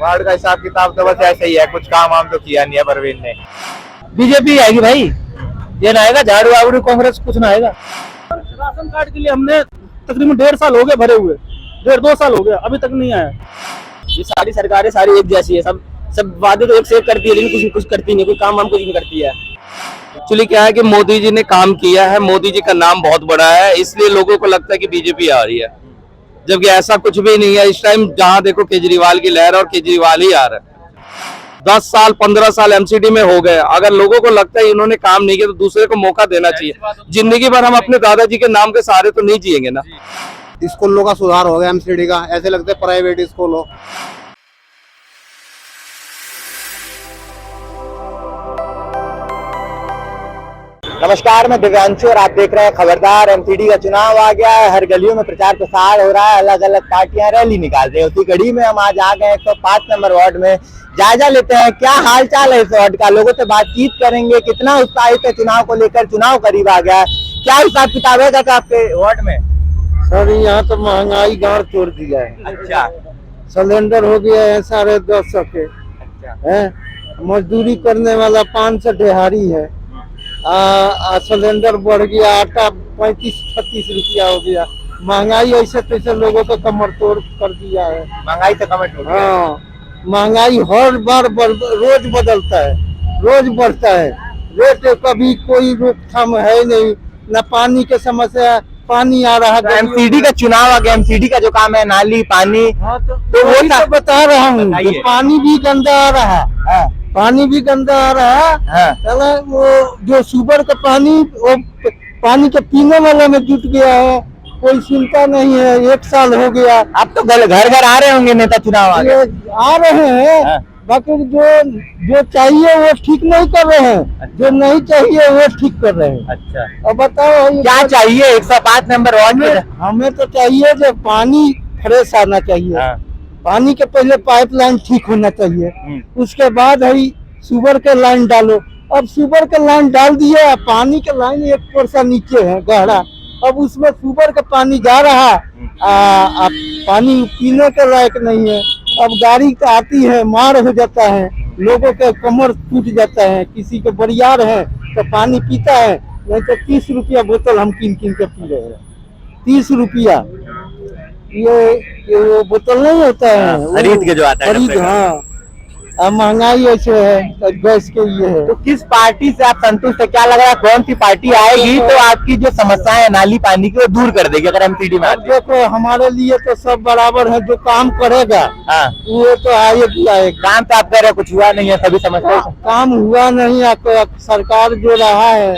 Ward का हिसाब किताब तो बस ऐसे ही है, कुछ काम वाम तो किया नहीं है परवीन ने। बीजेपी आएगी भाई, ये ना आएगा झाड़ू वाड़ू कांग्रेस, कुछ ना आएगा। राशन कार्ड के लिए हमने तकरीबन 1.5 साल हो गए भरे हुए, 1.5-2 साल हो गया, अभी तक नहीं आया। ये सारी सरकारें सारी एक जैसी है, सब वादे तो एक से एक करती है, लेकिन कुछ करती नहीं, कोई काम वाम कुछ नहीं करती है। एक्चुअली क्या है कि मोदी जी ने काम किया है, मोदी जी का नाम बहुत बड़ा है, इसलिए लोगों को लगता है कि बीजेपी आ रही है, जबकि ऐसा कुछ भी नहीं है। इस टाइम जहां देखो केजरीवाल की लहर और केजरीवाल ही आ रहा है। 10 साल 15 साल एमसीडी में हो गए, अगर लोगों को लगता है इन्होंने काम नहीं किया तो दूसरे को मौका देना चाहिए। जिंदगी भर हम अपने दादाजी के नाम के सहारे तो नहीं जिएंगे ना। स्कूलों का सुधार हो गया, एमसीडी का, ऐसे लगते प्राइवेट स्कूल हो। नमस्कार, मैं दिव्यांशु और आप देख रहे हैं खबरदार। एमसीडी का चुनाव आ गया है, हर गलियों में प्रचार प्रसार हो रहा है, अलग अलग पार्टियां रैली निकाल रही है। उसी कड़ी में हम आज आ गए 105 नंबर वार्ड में, जायजा लेते हैं क्या हाल चाल है इस वार्ड का, लोगों से बातचीत करेंगे, कितना उत्साहित है चुनाव को लेकर, चुनाव करीब आ गया है, क्या हिसाब किताब है आपके वार्ड में? सर यहाँ तो महंगाई गाड़ तोड़ दिया है। अच्छा, सिलेंडर हो गया है 1050 के। अच्छा है, मजदूरी करने वाला 500 दिहाड़ी है। सिलेंडर बढ़ गया, आटा 35-36 रुपया हो गया। महंगाई ऐसे तैसे लोगों को कमर तोड़ कर दिया है। महंगाई तो कमेंट हो गया। हाँ, महंगाई हर बार रोज बदलता है, रोज बढ़ता है रेट, कभी कोई रोकथाम है नहीं, न पानी की समस्या, पानी आ रहा है। एमसीडी का चुनाव आ गया, एमसीडी का जो काम है नाली पानी, हाँ, तो वो वही तो बता रहा हूँ, बताइए। पानी भी गंदा आ रहा है, पानी भी गंदा आ रहा है। चलो वो जो सुबर का पानी, वो पानी के पीने वाले में जुट गया है, कोई चिंता नहीं है। 1 साल हो गया। अब तो घर घर आ रहे होंगे नेता चुनाव आ गए। आ रहे हैं, बाकी जो चाहिए वो ठीक नहीं कर रहे हैं, जो नहीं चाहिए वो ठीक कर रहे हैं। अच्छा, अब बताओ क्या चाहिए 105 नंबर वार्ड में? हमें तो चाहिए जो पानी फ्रेश आना चाहिए, पानी के पहले पाइपलाइन ठीक होना चाहिए, उसके बाद है सुबर के लाइन डालो। अब सुबर के लाइन डाल दिया, पानी के लाइन 1 परसा नीचे है गहरा, अब उसमें सुबर का पानी जा रहा, पानी पीने के लायक नहीं है। अब गाड़ी तो आती है, मार हो जाता है, लोगों के कमर टूट जाता है, किसी के बरियार है तो पानी पीता है, नहीं तो 30 रुपया बोतल हम किन के पी रहे हैं। 30 रुपया ये वो बोतल नहीं होता है, खरीद के जो आता है, खरीद। हाँ, अब महंगाई ऐसे है, तो गैस के ये है। तो किस पार्टी से आप संतुष्ट है? क्या लग रहा है कौन सी पार्टी आएगी तो आपकी जो समस्याएं है नाली पानी की वो दूर कर देगी अगर एमसीडी में आती है? देखो हमारे लिए तो सब बराबर है, जो काम करेगा वो तो आएगी आएगा। काम तो आप कह रहे कुछ हुआ नहीं है, सभी समस्या काम हुआ नहीं है, सरकार जो रहा है,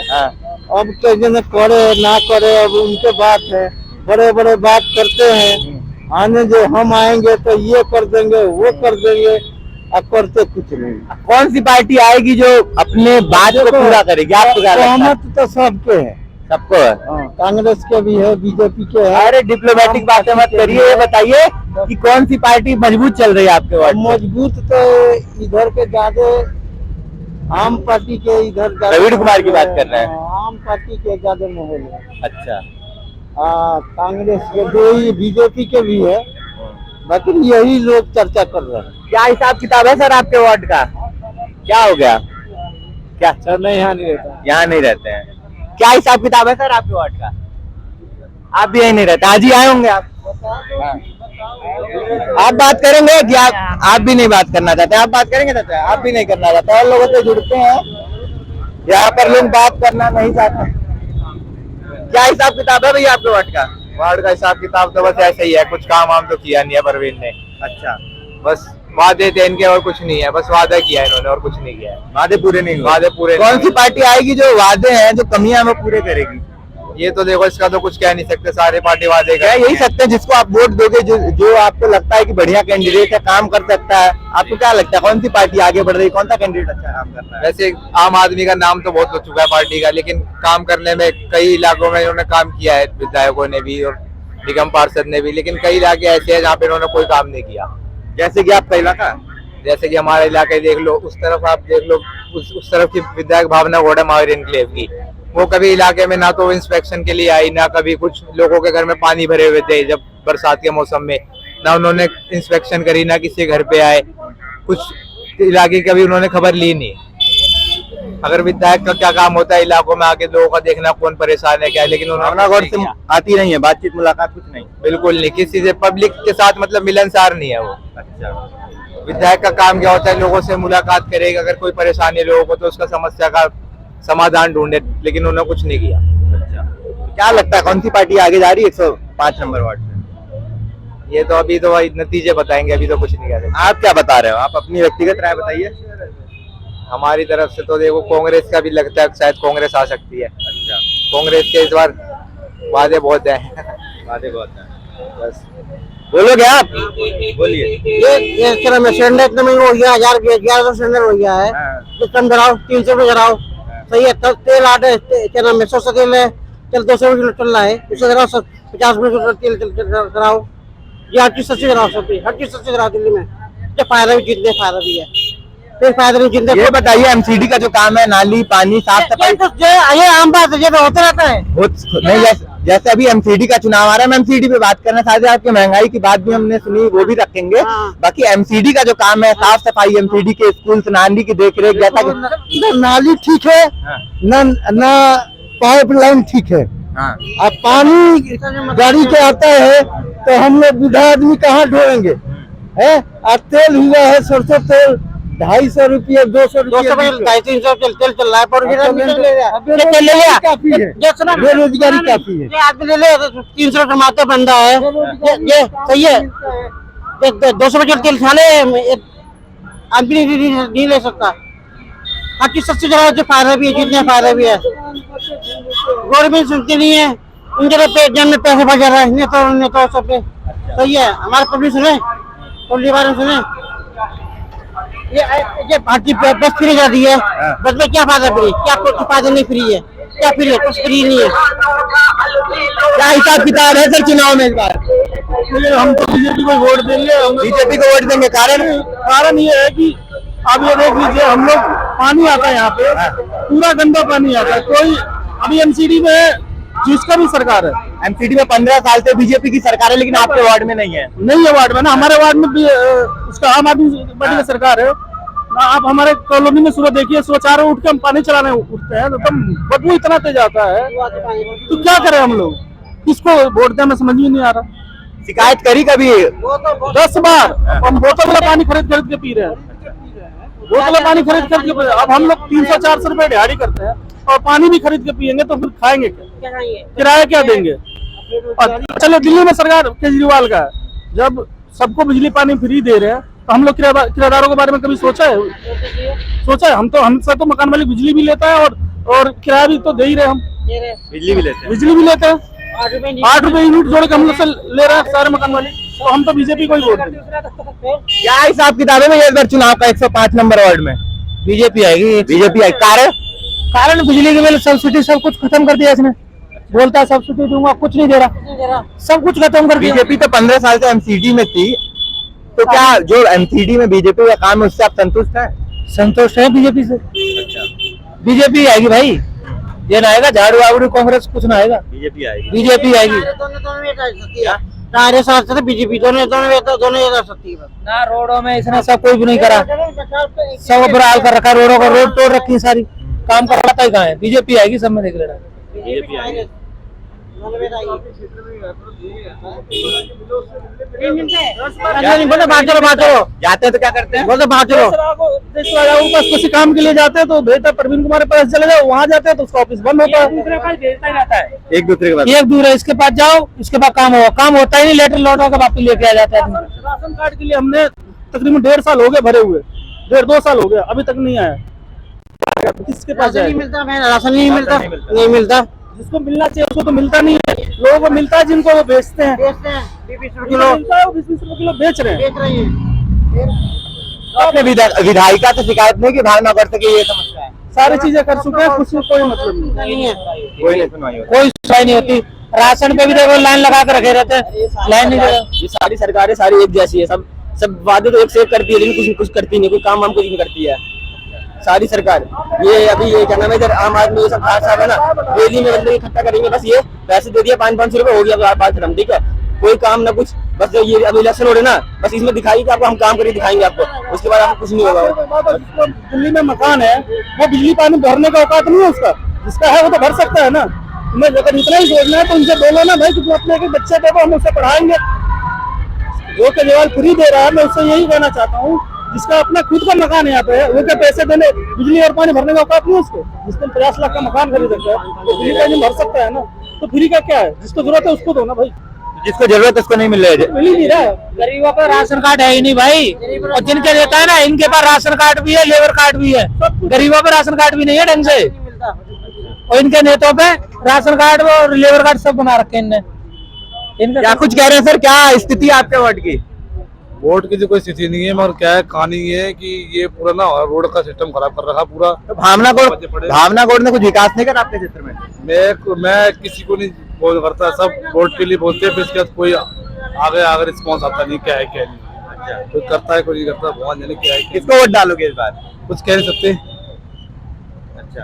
अब के जन करे ना करे अब उनके बात है। बड़े बड़े बात करते हैं, आने जो हम आएंगे तो ये कर देंगे वो कर देंगे, अब करते कुछ नहीं। कौन सी पार्टी आएगी जो अपने बात को पूरा करेगी? आपको क्या लगता है? सहमत तो सबके है, सबको है। कांग्रेस के भी है, बीजेपी के है। अरे डिप्लोमेटिक बातें मत करिए, ये बताइए कि कौन सी पार्टी मजबूत चल रही है आपके वार्ड में? मजबूत तो इधर के ज्यादा आम पार्टी के, इधर प्रवीण कुमार की बात कर रहे हैं। आम पार्टी के ज्यादा माहौल है। अच्छा, कांग्रेस के दो ही, बीजेपी के भी है, बाकी यही लोग चर्चा कर रहे हैं। क्या हिसाब किताब है सर आपके वार्ड का? क्या हो गया? क्या सर नहीं, यहाँ नहीं रहता, यहाँ नहीं रहते हैं। क्या हिसाब किताब है सर आपके वार्ड का? आप भी यही नहीं रहते, आज ही आए होंगे आप? आप बात करेंगे कि आप भी नहीं बात करना चाहते? आप बात करेंगे चाचा? आप भी नहीं करना चाहते? और लोगों से जुड़ते हैं, यहाँ पर लोग बात करना नहीं चाहते। क्या हिसाब किताब है भैया आपके वार्ड का? वार्ड का हिसाब किताब तो बस ऐसे ही है, कुछ काम वाम तो किया नहीं है परवीन ने। अच्छा, बस वादे थे इनके और कुछ नहीं है, बस वादा किया इन्होंने और कुछ नहीं किया है। वादे पूरे नहीं हुए। वादे पूरे कौन सी पार्टी आएगी जो वादे हैं, जो कमियां वो पूरे करेगी? ये तो देखो, इसका तो कुछ कह नहीं सकते, सारे पार्टी वादे क्या कर यही सकते हैं जिसको आप वोट दोगे, जो आपको लगता है कि बढ़िया कैंडिडेट है, काम कर सकता है? आपको क्या लगता है कौन सी पार्टी आगे बढ़ रही है, कौन सा कैंडिडेट अच्छा काम कर रहा है? वैसे आम आदमी का नाम तो बहुत हो चुका है पार्टी का, लेकिन काम करने में कई इलाकों में इन्होंने काम किया है, विधायकों ने भी और निगम पार्षद ने भी, लेकिन कई इलाके ऐसे हैं जहाँ पे इन्होंने कोई काम नहीं किया। जैसे कि आपका इलाका, जैसे कि हमारा इलाके देख लो, उस तरफ आप देख लो, उस तरफ की विधायक भावना घोड़ा महावीर एनक्लेव की, वो कभी इलाके में ना तो इंस्पेक्शन के लिए आई, ना कभी कुछ लोगों के घर में पानी भरे हुए थे जब बरसात के मौसम में, ना उन्होंने इंस्पेक्शन करी, ना किसी घर पे आए, कुछ इलाके का भी उन्होंने खबर ली नहीं। अगर विधायक का क्या काम होता है इलाकों में आके लोगों का देखना कौन परेशान है क्या, लेकिन भावना गौर से आती नहीं है, बातचीत मुलाकात कुछ नहीं। बिल्कुल नहीं, किसी से पब्लिक के साथ मतलब मिलनसार नहीं है वो। अच्छा, विधायक का काम क्या होता है, लोगों से मुलाकात करेगा, अगर कोई परेशानी है लोगों को तो उसका समस्या का समाधान ढूंढे, लेकिन उन्होंने कुछ नहीं किया। क्या लगता है कौन सी पार्टी आगे जा रही है 105 नंबर वार्ड से? ये तो अभी तो नतीजे बताएंगे, अभी तो कुछ नहीं कह सकते। आप क्या बता रहे हो, आप अपनी व्यक्तिगत राय बताइए। हमारी तरफ से तो देखो कांग्रेस का भी लगता है शायद कांग्रेस आ सकती है। अच्छा, कांग्रेस के इस बार वादे बहुत हैं। बातें बहुत है, बस बोलोगे आप? बोलिए। ये क्या नाम है, सिलेंडर इतना महंगा हो गया, 1100 सिलेंडर हो गया है। तो कम कराओ, 300 रुपये कराओ, सही है। तब तेल आटे क्या नाम है, 100 तेल है, चल 200 रुपये चल रहा है, उससे कराओ 50 रुपये तेल कराओ। ये हर चीज सस्ती कराओ, सब हर चीज सस्ती कराओ दिल्ली में। जो फायदा भी जितने फायदा भी है, फिर फायदा नहीं जितने। ये बताइए एमसीडी का जो काम है, नाली पानी साफ सफाई, ये आम बात है, ये तो होता रहता है। नहीं, जैसे अभी एमसीडी का चुनाव आ रहा है, हम एमसीडी पे बात करना चाहते हैं। आपकी महंगाई की बात भी हमने सुनी, वो भी रखेंगे। बाकी एमसीडी का जो काम है, साफ सफाई, एमसीडी के स्कूल नाली की देख रेख, जैसा कि नाली ठीक है, ना पाइप लाइन ठीक है। अब पानी गाड़ी के आता है तो हम लोग बुढ़ा आदमी कहाँ ढोएंगे है। और तेल हुआ है सरसों तेल 250 रुपये, 200 रुपये, 250-300 तेल चल रहा है। बेरोजगारी काफी है, आदमी ले ले 300 कमाते बंदा है, ये सही है। 200 रुपये तेल खा ले आदमी नहीं ले सकता। हर चीज सस्ती जगह जो फायदा भी है, जितने फायदा भी है। गवर्नमेंट सुनती नहीं है, उनके जेब में पैसे बचा रहा है, नेता सब पे सही है। हमारे पब्लिक सुने, पब्लिक बारे में सुने, ये पार्टी बस फ्री जा रही है, बस में क्या फायदा फ्री, क्या कुछ फायदा नहीं फ्री है, क्या फ्री है, कुछ फ्री नहीं है। क्या हिसाब किताब है सर चुनाव में इस बार? हम तो बीजेपी को वोट देंगे, बीजेपी को वोट देंगे। कारण ये है कि अब ये देख लीजिए, हम लोग पानी आता है यहाँ पे, पूरा गंदा पानी आता है। कोई अभी एमसीडी में जिसका भी सरकार है, एमसीडी में 15 साल से बीजेपी की सरकार है, लेकिन आपके वार्ड में नहीं है। नहीं है वार्ड में ना, हमारे वार्ड में भी उसका आम आदमी पार्टी की सरकार है। आप हमारे कॉलोनी में सुबह देखिए, सुबह 4 बजे उठ के हम पानी चलाने उठते हैं तो बदबू इतना तेज आता है, तो क्या करें हम लोग, किसको वोट दें, हमें समझ में नहीं आ रहा। शिकायत करी कभी? 10 बार हम बोतल वाला पानी खरीद के पी रहे हैं, बोतल पानी खरीद करके। अब हम लोग 300-400 रुपए दिहाड़ी करते हैं और पानी भी खरीद के पियेंगे तो फिर खाएंगे क्या, किराया क्या देंगे। चलो दिल्ली में सरकार केजरीवाल का है, जब सबको बिजली पानी फ्री दे रहे हैं तो हम लोग किराएदारों के बारे में कभी सोचा है? हमसे तो मकान मालिक बिजली भी लेता है और किराया भी तो दे ही रहे, हम बिजली भी लेते हैं। 8 रुपए यूनिट जोड़ के हम लोग से ले रहे हैं सारे मकान मालिक, तो हम तो बीजेपी को ही वोट देंगे। क्या हिसाब किताब है इस बार चुनाव का 105 नंबर वार्ड में? बीजेपी आएगी। बीजेपी आएगी। कारण बिजली के बिल सब्सिडी सब कुछ खत्म कर दिया इसने, बोलता है सब्सिडी दूंगा, कुछ नहीं दे रहा, सब कुछ खत्म कर दिया। बीजेपी तो 15 साल से एमसीडी में थी, तो क्या जो एमसीडी में बीजेपी का काम है उससे आप संतुष्ट हैं? संतुष्ट है बीजेपी से। बीजेपी आएगी भाई, ये ना आएगा झाड़ू वाड़ू कांग्रेस, कुछ ना आएगा, बीजेपी आएगी। बीजेपी आएगी, बीजेपी दोनों सकती है ना। रोडों में इसने सब कोई भी नहीं करा, सब बुरा कर रखा, रोडों का रोड तोड़ रखी सारी, काम करवाता ही कहाँ है। बीजेपी आएगी, सब में देख लेना, बीजेपी आएगी। जाते हैं तो क्या करते हैं? बोलते बाहर चलो, बस किसी काम के लिए जाते हैं तो भेजता है, प्रवीण कुमार के पास चले जाओ, वहाँ जाते हैं तो उसका ऑफिस बंद होता है, एक दूसरे के पास। एक दूर है, इसके पास जाओ, इसके पास काम होता ही नहीं, लेटर लौटा के वापस लेके आ जाता है। राशन कार्ड के लिए हमने तकरीबन 1.5 साल हो गए भरे हुए, 1.5-2 साल हो गया, अभी तक नहीं आया। किसके पास नहीं मिलता, राशन नहीं मिलता, जिसको मिलना चाहिए उसको तो मिलता नहीं है। लोगों को मिलता है जिनको वो बेचते हैं, 20-20 रुपए किलो बेच रहे हैं। आपने विधायिका से शिकायत नहीं की भावना करते कि ये समस्या है? सारी चीजें कर चुके हैं, कुछ कोई मतलब नहीं है, कोई नहीं सुनवाई होती, कोई सुनवाई नहीं होती। राशन पे भी देखो लाइन लगा कर रखे रहते हैं, लाइन नहीं लगा। ये सारी सरकारें सारी एक जैसी है, सब वादे तो एक से एक करती है, लेकिन कुछ करती नहीं, कोई काम कुछ नहीं करती है सारी सरकार। ये अभी ये क्या नाम है, इधर आम आदमी ये सब खास है ना, रैली में बंदे इकट्ठा करेंगे, बस ये पैसे दे दिया 500-500 रुपए, हो गया बात खत्म, ठीक है। कोई काम ना कुछ, बस जो ये अभी इलेक्शन हो रहे ना, बस इसमें दिखाई कि आपको हम काम करके दिखाएंगे आपको, उसके बाद आपको कुछ नहीं होगा। जिसको दिल्ली में मकान है वो बिजली पानी भरने का औकात नहीं है उसका, जिसका है वो तो भर सकता है ना। तुम्हें अगर इतना ही सोचना है तो उनसे बोलो ना भाई कि तुम अपने बच्चे दे दो, हम उसे पढ़ाएंगे। जो केजरीवाल फ्री दे रहा है, मैं उससे यही कहना चाहता हूँ, जिसका अपना खुद का मकान यहाँ पे है, वो क्या पैसे देने बिजली और पानी भरने का औकात नहीं है उसको। जिसने 50 लाख का मकान खरीद रखा है तो बिजली पानी भर सकता है ना, तो फ्री का क्या है? जिसको जरूरत है उसको दो ना भाई, जिसको जरूरत है उसको नहीं मिल रहा है। मिल ही नहीं रहा है। गरीबों पर राशन कार्ड है ही नहीं भाई, और जिनके देता है ना इनके पास राशन कार्ड भी है, लेबर कार्ड भी है, गरीबों पे राशन कार्ड भी नहीं है ढंग से, और इनके नेताओं पे राशन कार्ड और लेबर कार्ड सब बना रखे इनने। क्या कुछ कह रहे हैं सर, क्या स्थिति है आपके वार्ड की? वोट की तो कोई स्थिति नहीं है, मगर क्या है, कहानी ये है कि ये पूरा ना रोड का सिस्टम खराब कर रखा पूरा। तो भावना गौड़ ने कुछ विकास नहीं करा आपके क्षेत्र में? मैं किसी को नहीं बोल करता, सब वोट के लिए बोलते हैं, फिर इसके बाद कोई आगे रिस्पॉन्स आता नहीं, क्या है क्या नहीं। अच्छा, कोई करता है कोई नहीं करता, भगवान जाने क्या है। किसको वोट डालोगे इस बार? कुछ कह नहीं सकते। अच्छा,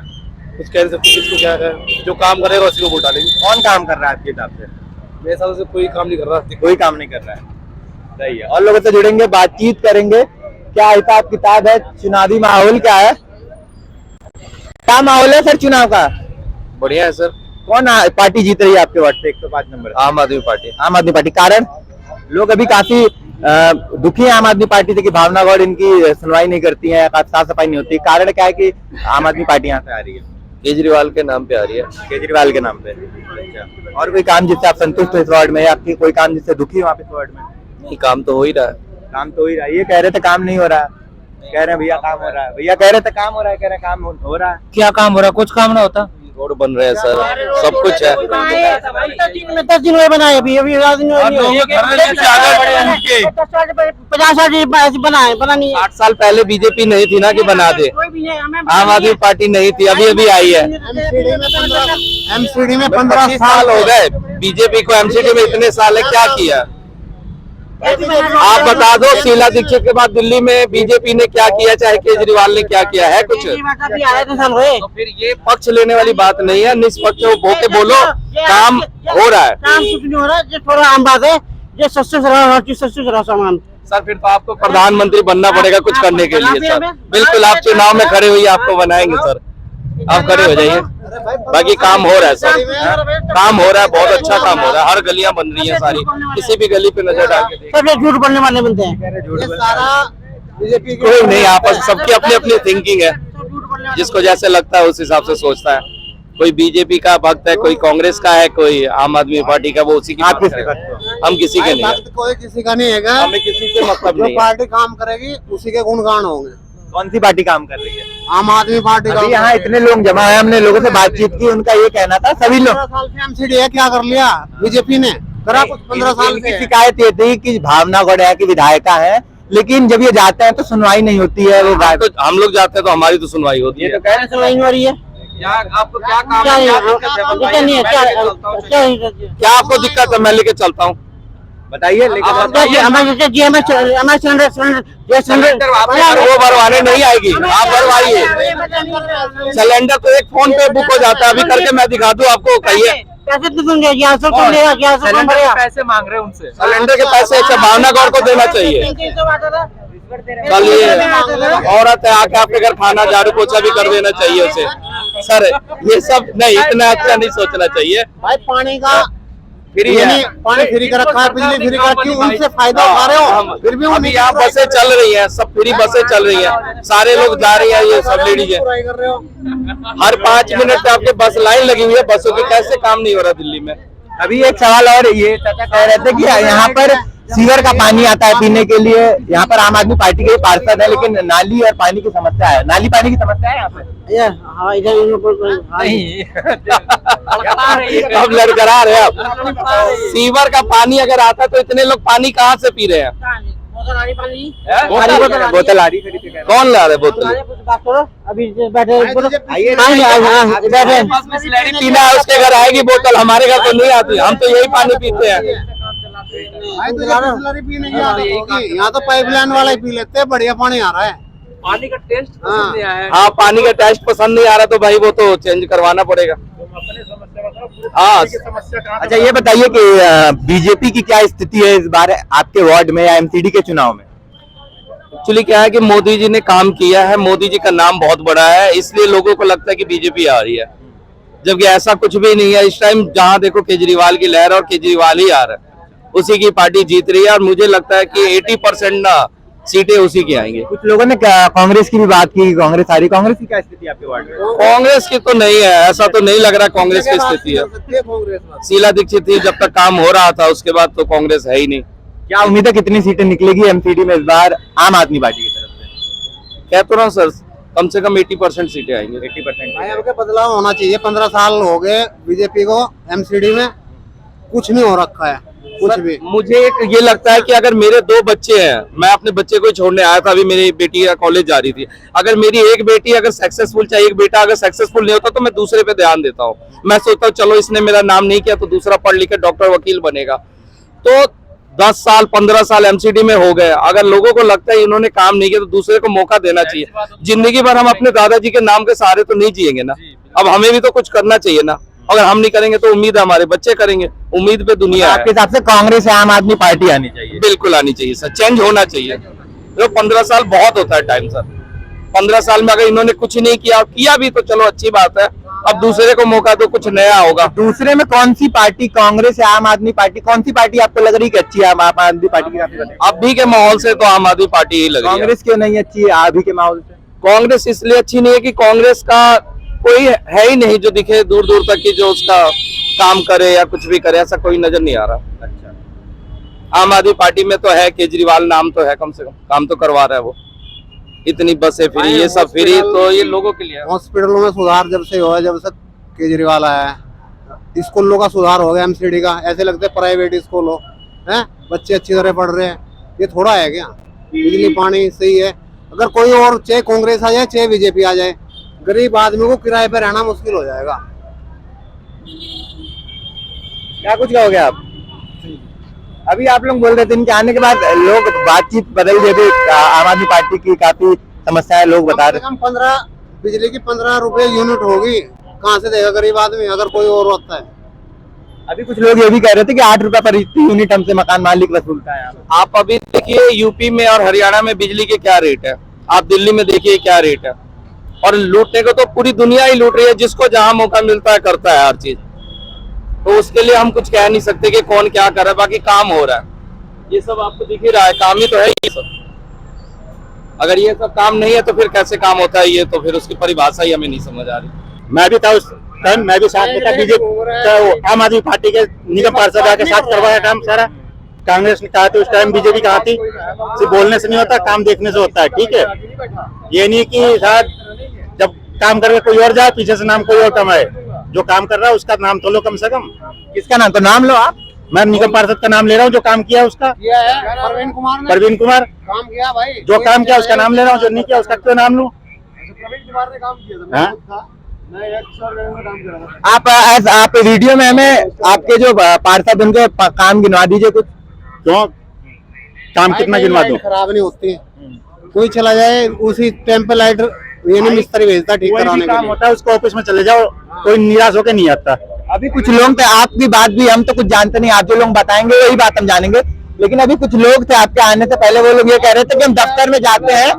कुछ कह नहीं सकते किसको क्या है, जो काम करेगा उसी को वोट डालेंगे। कौन काम कर रहा है आपके हिसाब से? मेरे हिसाब से कोई काम नहीं कर रहा, कोई काम नहीं कर रहा है। सही है, और लोगों से जुड़ेंगे, बातचीत करेंगे। क्या हिसाब किताब है, चुनावी माहौल क्या है? क्या माहौल है सर चुनाव का? बढ़िया है सर। कौन पार्टी जीत रही है आपके वार्ड से 105 नंबर? आम आदमी पार्टी। आम आदमी पार्टी। कारण लोग अभी काफी दुखी है आम आदमी पार्टी से कि भावना गौड़ इनकी सुनवाई नहीं करती है, साफ सफाई नहीं होती। कारण क्या है कि आम आदमी पार्टी यहाँ से आ रही है? केजरीवाल के नाम पे आ रही है। केजरीवाल के नाम पे। अच्छा, और कोई काम जिससे आप संतुष्ट हो इस वार्ड में, या आपकी कोई काम जिससे दुखी हो आप इस वार्ड में? नहीं, काम तो हो ही रहा है। काम तो हो ही रहा है। ये कह रहे थे काम नहीं हो रहा, कह रहे हैं भैया काम हो रहा है। भैया कह रहे थे काम हो रहा है, कह रहे हैं काम हो रहा है। क्या काम हो रहा है? कुछ काम ना होता। रोड बन रहे हैं सर, सब कुछ है। 10 दिन में बनाए, अभी 50 बनाए, बना नहीं। 8 साल पहले बीजेपी नहीं थी ना कि बना दे, आम आदमी पार्टी नहीं थी, अभी अभी आई है। एमसीडी में 15 साल हो गए बीजेपी को, एमसीडी में इतने साल है, क्या किया आप बता दो। शीला दीक्षित के बाद दिल्ली में बीजेपी ने क्या किया, चाहे केजरीवाल ने क्या किया है कुछ? तो फिर ये पक्ष लेने वाली बात नहीं है, निष्पक्ष होके बोलो काम हो रहा है। काम कुछ नहीं हो रहा है, थोड़ा आम बात है, ये सस्ते से सामान। सर फिर तो आपको प्रधानमंत्री बनना पड़ेगा कुछ करने के लिए सर। बिल्कुल, आप चुनाव में खड़े हुई, आपको बनाएंगे सर, आप खड़े हो जाइए। बाकी काम हो रहा है सर, काम हो रहा है, बहुत अच्छा काम हो रहा है। हर गलियां बन रही हैं सारी, किसी भी गली पे नजर डाल के देखिए। सब ये झूठ बोलने वाले बनते हैं। कोई नहीं, आपस सबकी अपनी अपनी थिंकिंग है, जिसको जैसे लगता है उस हिसाब से सोचता है। कोई बीजेपी का भक्त है, कोई कांग्रेस का है, कोई आम आदमी पार्टी का, वो उसी की बात करेगा। हम किसी के नहीं है, कोई किसी का नहीं है, हमें किसी से मतलब नहीं है। पार्टी काम करेगी उसी के गुणगान होंगे। कौन सी पार्टी काम कर रही है? आम आदमी पार्टी का। अभी यहाँ इतने लोग जमा है, हमने लोगों से बातचीत की, उनका ये कहना था सभी लोग 15 साल से एमसीडी है, क्या कर लिया बीजेपी ने? करा कुछ 15 साल की से। शिकायत ये थी कि भावना गौड़ की विधायिका है, लेकिन जब ये जाते हैं तो सुनवाई नहीं होती है। वो हम लोग जाते हैं तो हमारी तो सुनवाई होती है। कह रहे सुनवाई हो रही है। आपको क्या काम क्या है, नहीं क्या है, क्या आपको दिक्कत है? मैं लेके चलता हूँ, बताइए। लेकिन वो भरवाने नहीं आएगी, आप भरवाइए। सिलेंडर तो एक फोन पे बुक हो जाता है, अभी करके मैं दिखा दूँ आपको, कहिए। पैसे तो दूंगे, 1100 कौन लेगा? 1100 कौन भरेगा? पैसे मांग रहे हैं उनसे। सिलेंडर के पैसे अच्छा भावना गौड़ को देना चाहिए। चलिए, औरत है, आके आपके घर खाना झाड़ू पोछा भी कर देना चाहिए उसे। सर ये सब नहीं, इतना अच्छा नहीं सोचना चाहिए। भाई पानी का फ्री है, पानी फ्री का रखा है, बिजली फ्री का, क्यों उनसे फायदा उठा रहे हो? फिर भी अभी यहाँ बसें चल रही हैं, सब फ्री बसें चल रही हैं, सारे लोग जा रही हैं, ये सब लेडीज है। कर रहे हो। हर 5 मिनट पे आपके बस लाइन लगी हुई है, बसों की कैसे काम नहीं हो रहा दिल्ली में? अभी एक सवाल और, ये चाचा कह रहे थे कि यहाँ पर सीवर का पानी आता है पीने के लिए, यहाँ पर आम आदमी पार्टी के पार्षद है, लेकिन नाली और पानी की समस्या है। नाली पानी की समस्या है यहाँ पे? हाँ, इधर अब लड़खड़ा रहे आप। सीवर का पानी अगर आता तो इतने लोग पानी कहाँ से पी रहे हैं? बोतल आ रही खरीद। कौन ला रहे बोतल? अभी बैठे पीना है उसके घर आएगी बोतल, हमारे घर तो नहीं आती, हम तो यही पानी पीते हैं। पीने की यहाँ तो पाइपलाइन वाला ही पी लेते हैं, बढ़िया पानी आ रहा है। पानी का टेस्ट पसंद नहीं आया है। हाँ, पानी का टेस्ट पसंद नहीं आ रहा तो भाई वो तो चेंज करवाना पड़ेगा। हाँ, अच्छा ये बताइए कि बीजेपी की क्या स्थिति है इस बार आपके वार्ड में या एमसीडी के चुनाव में? एक्चुअली क्या है कि मोदी जी ने काम किया है, मोदी जी का नाम बहुत बड़ा है, इसलिए लोगों को लगता है कि बीजेपी आ रही है, जबकि ऐसा कुछ भी नहीं है। इस टाइम जहां देखो केजरीवाल की लहर और केजरीवाल ही आ रहा है, उसी की पार्टी जीत रही है और मुझे लगता है कि 80% ना सीटें उसी की आएंगी। कुछ लोगों ने कांग्रेस की भी बात की, कांग्रेस आ रही, कांग्रेस की क्या स्थिति है आपके वार्ड में? कांग्रेस की तो नहीं है, ऐसा तो नहीं लग रहा कांग्रेस की स्थिति है। शीला दीक्षित थी जब तक काम हो रहा था, उसके बाद तो कांग्रेस है ही नहीं। क्या उम्मीद है कितनी सीटें निकलेगी एमसीडी में इस बार आम आदमी पार्टी की तरफ से? कह तो रहा हूँ सर, कम से कम 80% सीटें आएंगी। 80%। बदलाव होना चाहिए। 15 साल हो गए बीजेपी को एमसीडी में, कुछ नहीं हो रखा है कुछ भी। मुझे एक ये लगता है कि अगर मेरे 2 बच्चे हैं, मैं अपने बच्चे को छोड़ने आया था, अभी मेरी बेटी कॉलेज जा रही थी, अगर मेरी एक बेटी अगर सक्सेसफुल चाहिए, एक बेटा अगर सक्सेसफुल नहीं होता तो मैं दूसरे पे ध्यान देता हूँ। मैं सोचता हूँ चलो इसने मेरा नाम नहीं किया तो दूसरा पढ़ लिख कर डॉक्टर वकील बनेगा। तो 10 साल 15 साल एमसीडी में हो गए, अगर लोगों को लगता है इन्होंने काम नहीं किया तो दूसरे को मौका देना चाहिए। जिंदगी भर हम अपने दादाजी के नाम के सहारे तो नहीं जिएंगे ना, अब हमें भी तो कुछ करना चाहिए ना। अगर हम नहीं करेंगे तो उम्मीद है हमारे बच्चे करेंगे, उम्मीद पे दुनिया आपके हिसाब से कांग्रेस या आम आदमी पार्टी आनी चाहिए? बिल्कुल आनी चाहिए सर, चेंज होना चाहिए। तो 15 साल बहुत होता है टाइम सर, 15 साल में अगर इन्होंने कुछ नहीं किया भी तो चलो अच्छी बात है, अब दूसरे को मौका दो, कुछ नया होगा। दूसरे में कौन सी पार्टी, कांग्रेस या आम आदमी पार्टी, कौन सी पार्टी आपको लग रही है कि अच्छी है? आम आदमी पार्टी की अभी के माहौल से तो आम आदमी पार्टी ही लग रही है। कांग्रेस क्यों नहीं अच्छी है अभी के माहौल से? कांग्रेस इसलिए अच्छी नहीं है कि कांग्रेस का कोई है ही नहीं जो दिखे दूर दूर तक की, जो उसका काम करे या कुछ भी करे, ऐसा कोई नजर नहीं आ रहा। अच्छा, आम आदमी पार्टी में तो है, केजरीवाल नाम तो है, कम से कम काम तो करवा रहा है वो। इतनी बसें फ्री, ये सब फ्री, तो ये लोगों के लिए। हॉस्पिटलों में सुधार जब से हुआ, जब से केजरीवाल आया है, स्कूलों का सुधार हो गया एमसीडी का, ऐसे लगते प्राइवेट स्कूल हो हैं, बच्चे अच्छी तरह पढ़ रहे हैं। ये थोड़ा है क्या? बिजली पानी सही है। अगर कोई और, चाहे कांग्रेस आ जाए चाहे बीजेपी आ जाए, गरीब आदमी को किराए पे रहना मुश्किल हो जाएगा। क्या कुछ कहोगे आप? अभी आप लोग बोल रहे थे इनके आने के बाद लोग बातचीत बदल गई थी, आम आदमी पार्टी की काफी समस्याएं लोग बता रहे। 15 बिजली की 15 रुपए यूनिट होगी, कहाँ से देगा गरीब आदमी अगर कोई और होता है? अभी कुछ लोग ये भी कह रहे थे कि 8 रुपए पर यूनिट हमसे मकान मालिक वसूलता है। आप अभी देखिए यूपी में और हरियाणा में बिजली के क्या रेट है, आप दिल्ली में देखिए क्या रेट है। और लूटने को तो पूरी दुनिया ही लूट रही है, जिसको जहां मौका मिलता है करता है हर चीज। तो उसके लिए हम कुछ कह नहीं सकते कि कौन क्या कर रहा है, बाकी काम हो रहा है। ये सब आपको दिख ही रहा है, काम ही तो है ये सब। अगर ये सब काम नहीं है तो फिर कैसे काम होता है, ये तो फिर उसकी परिभाषा ही हमें नहीं समझ आ रही। मैं भी था उस टाइम, मैं भी साथ में था, बीजेपी आम आदमी पार्टी के निगम पार्षद आके साथ करवाया काम सारा। कांग्रेस ने कहा था उस टाइम, बीजेपी कहा थी सिर्फ बोलने से नहीं होता, काम देखने से होता है। ठीक है, ये नहीं कि शायद जब काम करके कोई और जाए पीछे से नाम कोई और कमाए। जो काम कर रहा है उसका नाम तो लो कम से कम। किसका नाम? तो नाम लो आप। मैं निगम पार्षद का नाम ले रहा हूँ, जो काम किया उसका। प्रवीण कुमार ने प्रवीण कुमार काम किया भाई, जो काम किया उसका नाम ले रहा हूँ, जो नहीं किया उसका क्यों नाम लूं? प्रवीण कुमार ने काम किया था। आप वीडियो में हमें आपके जो पार्षद उनके काम गिनवा दीजिए कुछ। क्यों काम कितना गिनवा दूं? खराब नहीं होती, कोई चला जाए उसी टाइम पे लाइट ये नहीं मिस्त्री भेजता ठीक कराने के काम लिए। होता है उसको ऑफिस में चले जाओ, कोई निराश होकर नहीं आता। अभी कुछ लोग थे, आपकी बात भी हम तो कुछ जानते नहीं, आप जो लोग बताएंगे वही बात हम जानेंगे। लेकिन अभी कुछ लोग थे आपके आने से पहले, वो लोग ये कह रहे थे कि हम दफ्तर में जाते हैं।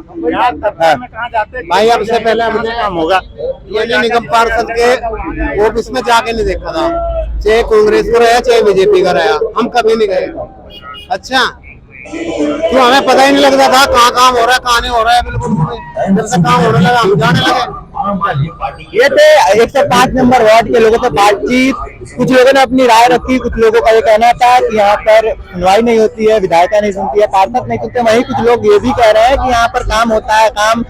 भाई अब से पहले हमने काम होगा ये निगम पार्षद के ऑफिस में जाके नहीं देखा था, चाहे कांग्रेस का रहा चाहे बीजेपी का रहा, हम कभी नहीं गए। अच्छा, क्यों हमें पता ही नहीं लगता था कहाँ काम हो रहा है कहाँ नहीं हो रहा है। बिल्कुल जब से काम होने लगा हम जाने लगे। ये थे 105 नंबर वार्ड के लोगों से बातचीत। कुछ लोगों ने अपनी राय रखी, कुछ लोगों का ये कहना था कि यहाँ पर सुनवाई नहीं होती है, विधायिका नहीं सुनती है, पार्षद नहीं सुनते। वहीं कुछ लोग ये भी कह रहे हैं कि यहाँ पर काम होता है, काम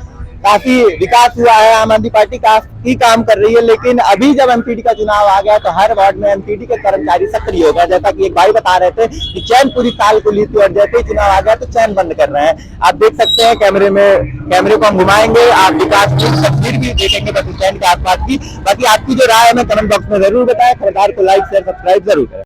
काफी विकास हुआ है, आम आदमी पार्टी काफी काम कर रही है। लेकिन अभी जब एमपीडी का चुनाव आ गया तो हर वार्ड में एमपीडी के कर्मचारी सक्रिय हो गए। जैसा कि एक भाई बता रहे थे कि चैन पूरी साल को ली थी और जैसे ही चुनाव आ गया तो चैन बंद कर रहे हैं। आप देख सकते हैं कैमरे को हम घुमाएंगे, आप विकास की तस्वीर भी देखेंगे बस स्टैंड के आसपास की। बाकी आपकी जो राय है हमें कमेंट बॉक्स में जरूर बताएं। खबरदार को लाइक शेयर सब्सक्राइब जरूर करें।